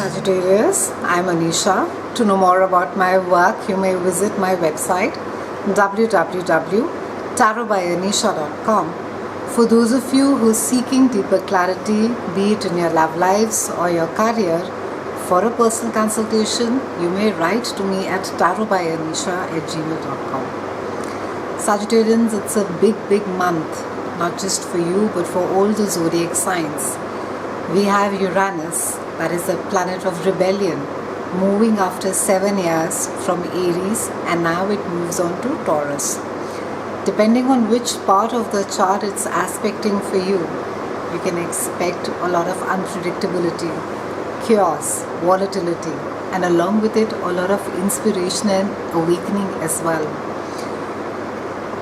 Sagittarius, I'm Anisha. To know more about my work, you may visit my website www.tarotByAnisha.com. For those of you who are seeking deeper clarity, be it in your love lives or your career, for a personal consultation, you may write to me at tarotbyanisha@gmail.com. Sagittarians, it's a big month, not just for you but for all the zodiac signs. We have Uranus, that is the planet of rebellion, moving after 7 years from Aries, and now it moves on to Taurus. Depending on which part of the chart it's aspecting for you, you can expect a lot of unpredictability, chaos, volatility, and along with it a lot of inspiration and awakening as well.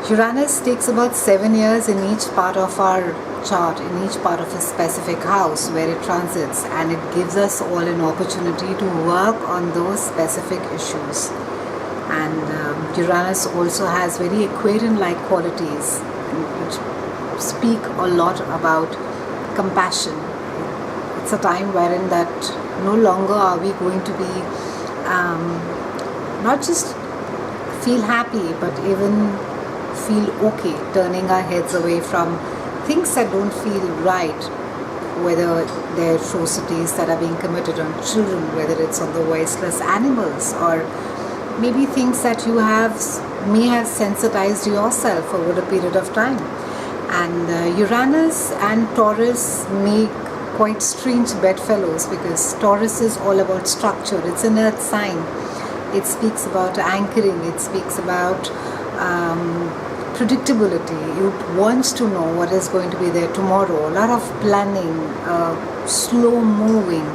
Uranus takes about 7 years in each part of our chart, in each part of a specific house where it transits, and it gives us all an opportunity to work on those specific issues. And Uranus also has very Aquarian-like qualities which speak a lot about compassion. It's a time wherein that no longer are we going to be not just feel happy but even feel okay, turning our heads away from things that don't feel right, whether they're atrocities that are being committed on children, whether it's on the voiceless animals, or maybe things that you may have sensitized yourself over a period of time. And Uranus and Taurus make quite strange bedfellows, because Taurus is all about structure. It's an earth sign. It speaks about anchoring. It speaks about predictability. It wants to know what is going to be there tomorrow. A lot of planning, slow moving,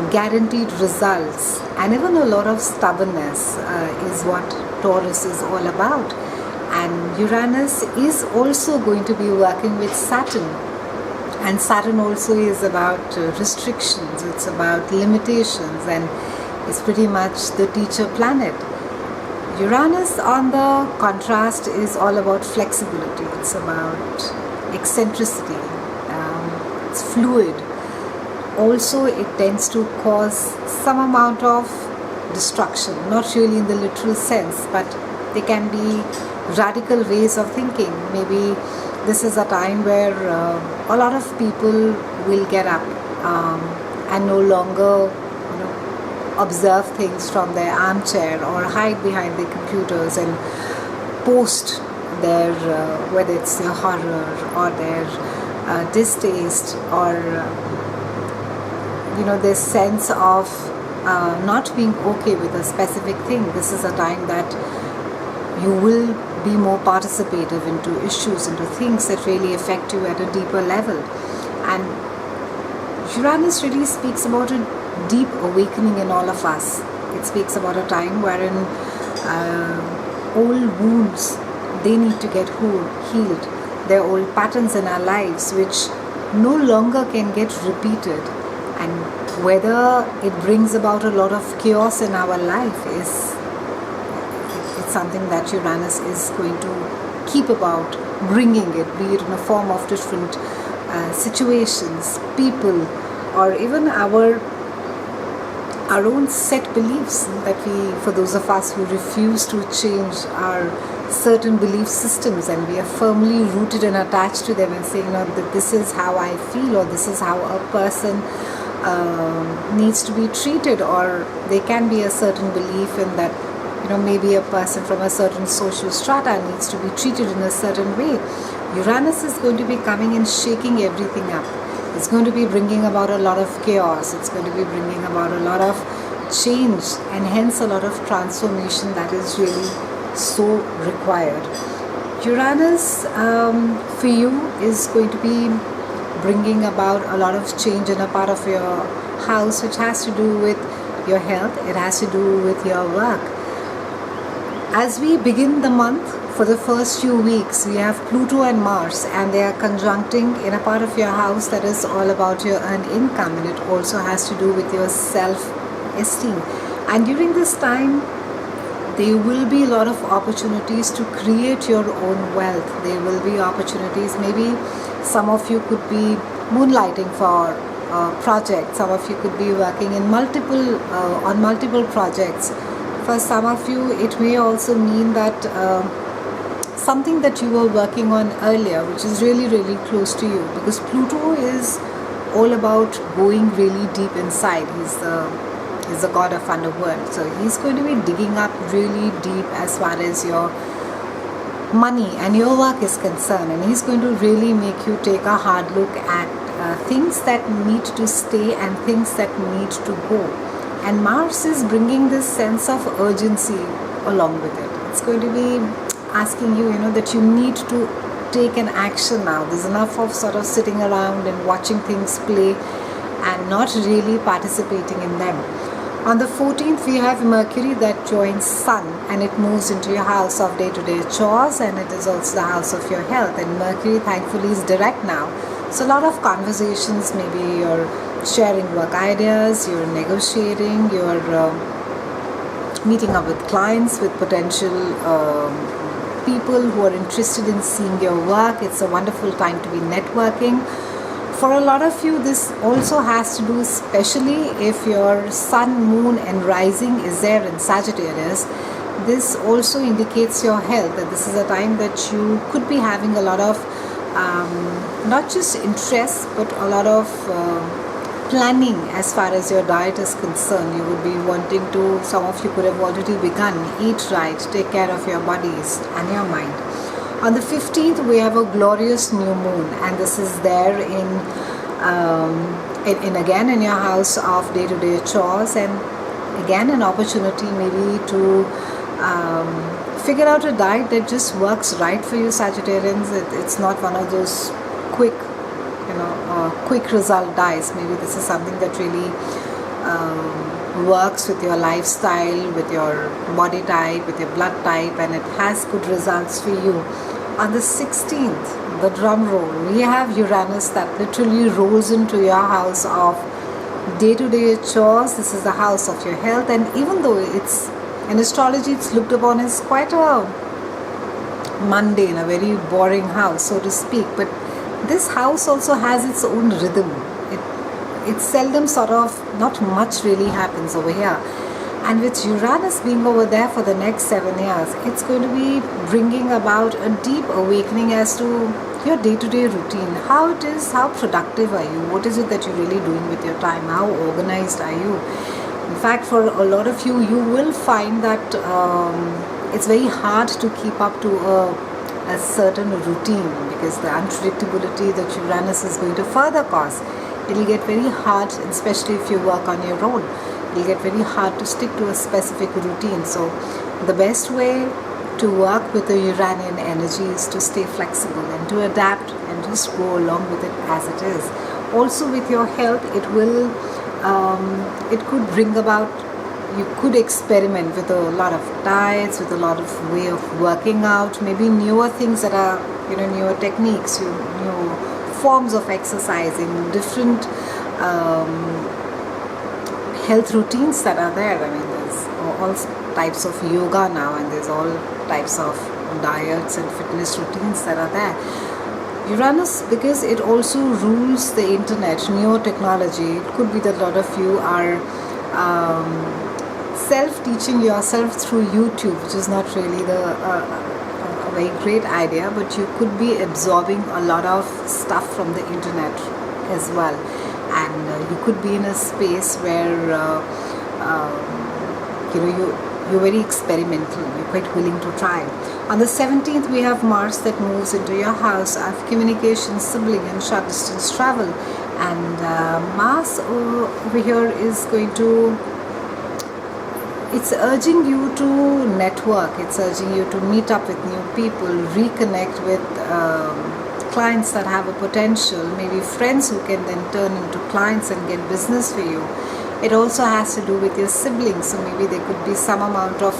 guaranteed results, and even a lot of stubbornness is what Taurus is all about. And Uranus is also going to be working with Saturn, and Saturn also is about restrictions, it's about limitations, and it's pretty much the teacher planet. Uranus, on the contrast, is all about flexibility. It's about eccentricity. It's fluid. Also, it tends to cause some amount of destruction, not really in the literal sense, but they can be radical ways of thinking. Maybe this is a time where a lot of people will get up and no longer observe things from their armchair or hide behind their computers and post their whether it's their horror or their distaste or their sense of not being okay with a specific thing. This is a time that you will be more participative into issues, into things that really affect you at a deeper level. And Uranus really speaks about a deep awakening in all of us. It speaks about a time wherein old wounds, they need to get healed. There are old patterns in our lives which no longer can get repeated, and whether it brings about a lot of chaos in our life it's something that Uranus is going to keep about bringing it, be it in a form of different situations, people, or even our own set beliefs that for those of us who refuse to change our certain belief systems, and we are firmly rooted and attached to them and saying, that this is how I feel, or this is how a person needs to be treated, or there can be a certain belief in that, maybe a person from a certain social strata needs to be treated in a certain way. Uranus is going to be coming and shaking everything up. It's going to be bringing about a lot of chaos. It's going to be bringing about a lot of change, and hence a lot of transformation that is really so required. Uranus for you is going to be bringing about a lot of change in a part of your house which has to do with your health. It has to do with your work. As we begin the month, for the first few weeks, we have Pluto and Mars, and they are conjuncting in a part of your house that is all about your earned income, and it also has to do with your self-esteem. And during this time, there will be a lot of opportunities to create your own wealth. There will be opportunities. Maybe some of you could be moonlighting for project. Some of you could be working in on multiple projects. For some of you, it may also mean that something that you were working on earlier, which is really, really close to you, because Pluto is all about going really deep inside. He's the god of underworld, so he's going to be digging up really deep as far as your money and your work is concerned, and he's going to really make you take a hard look at things that need to stay and things that need to go. And Mars is bringing this sense of urgency along with it. It's going to be asking you, that you need to take an action now. There's enough of sort of sitting around and watching things play and not really participating in them. On the 14th, we have Mercury that joins Sun, and it moves into your house of day-to-day chores, and it is also the house of your health. And Mercury, thankfully, is direct now. So a lot of conversations, maybe you're sharing work ideas, you're negotiating, you're meeting up with clients, with potential people who are interested in seeing your work. It's a wonderful time to be networking. For a lot of you, this also has to do, especially if your sun, moon and rising is there in Sagittarius. This also indicates your health, that this is a time that you could be having a lot of not just interest, but a lot of planning as far as your diet is concerned. You would be wanting to, some of you could have already begun, eat right, take care of your bodies and your mind. On the 15th, we have a glorious new moon, and this is there again in your house of day-to-day chores, and again an opportunity maybe to figure out a diet that just works right for you, Sagittarians. It's not one of those quick result diets. Maybe this is something that really works with your lifestyle, with your body type, with your blood type, and it has good results for you. On the 16th, the drum roll, we have Uranus that literally rolls into your house of day-to-day chores. This is the house of your health, and even though it's in astrology, it's looked upon as quite a mundane, a very boring house, so to speak, but this house also has its own rhythm. It seldom not much really happens over here. And with Uranus being over there for the next 7 years, it's going to be bringing about a deep awakening as to your day-to-day routine. How productive are you? What is it that you're really doing with your time? How organized are you? In fact, for a lot of you, you will find that it's very hard to keep up to a certain routine, because the unpredictability that Uranus is going to further cause, it'll get very hard, especially if you work on your own. It'll get very hard to stick to a specific routine. So the best way to work with the Uranian energy is to stay flexible and to adapt and just go along with it as it is. Also with your health, it could bring about, you could experiment with a lot of diets, with a lot of way of working out, maybe newer things that are, newer techniques, new forms of exercising, different health routines that are there. I mean, there's all types of yoga now, and there's all types of diets and fitness routines that are there. Uranus, because it also rules the internet, new technology, it could be that a lot of you are self-teaching yourself through YouTube, which is not really a very great idea, but you could be absorbing a lot of stuff from the internet as well. And you could be in a space where you're very experimental, you're quite willing to try. On the 17th, we have Mars that moves into your house of communication, sibling and short distance travel. And Mars over here is going to, it's urging you to network, it's urging you to meet up with new people, reconnect with clients that have a potential, maybe friends who can then turn into clients and get business for you. It also has to do with your siblings, so maybe there could be some amount of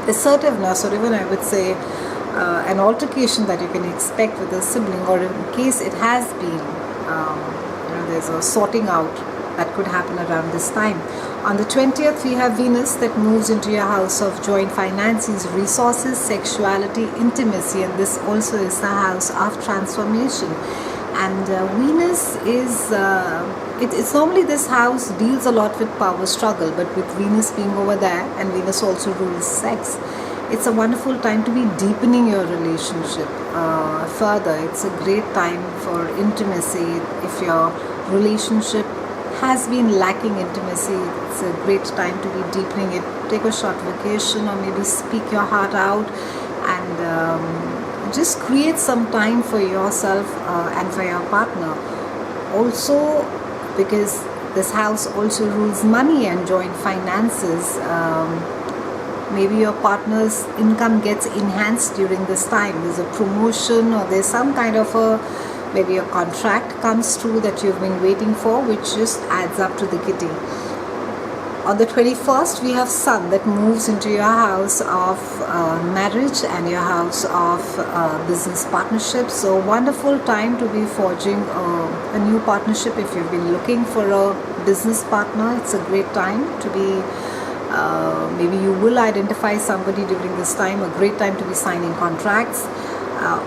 assertiveness, or even I would say an altercation that you can expect with a sibling, or in case it has been, there's a sorting out that could happen around this time. On the 20th, we have Venus that moves into your house of joint finances, resources, sexuality, intimacy, and this also is the house of transformation. And Venus is, it's normally this house deals a lot with power struggle, but with Venus being over there, and Venus also rules sex, it's a wonderful time to be deepening your relationship further. It's a great time for intimacy. If your relationship has been lacking intimacy, it's a great time to be deepening it. Take a short vacation, or maybe speak your heart out, and just create some time for yourself and for your partner. Also, because this house also rules money and joint finances, maybe your partner's income gets enhanced during this time. There's a promotion, or there's some kind of maybe a contract comes through that you've been waiting for, which just adds up to the kitty. On the 21st, we have Sun that moves into your house of marriage and your house of business partnership. So wonderful time to be forging a new partnership. If you've been looking for a business partner, it's a great time to be, maybe you will identify somebody during this time, a great time to be signing contracts.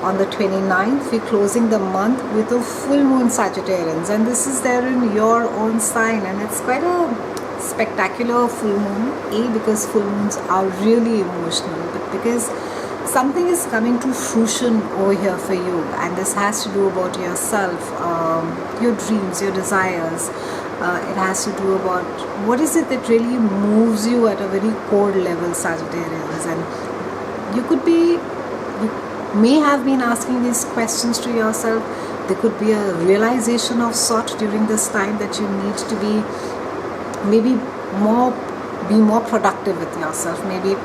On the 29th, we're closing the month with a full moon Sagittarians, and this is there in your own sign, and it's quite a spectacular full moon. Because full moons are really emotional, but because something is coming to fruition over here for you, and this has to do about yourself, your dreams, your desires. It has to do about what is it that really moves you at a very core level, Sagittarians. And you may have been asking these questions to yourself. There could be a realization of sort during this time that you need to be more productive with yourself. Maybe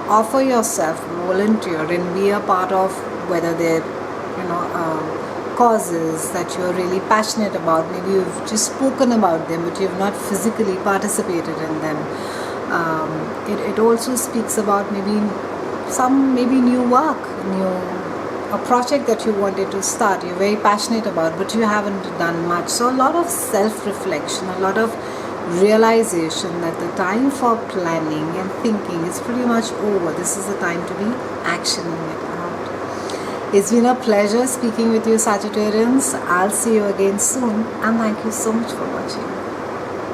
offer yourself, volunteer, and be a part of whether they're causes that you're really passionate about. Maybe you've just spoken about them, but you've not physically participated in them. It also speaks about maybe new work, a project that you wanted to start, you're very passionate about, but you haven't done much. So a lot of self-reflection, a lot of realization that the time for planning and thinking is pretty much over. This is the time to be actioning it out. It's been a pleasure speaking with you, Sagittarians. I'll see you again soon, and thank you so much for watching.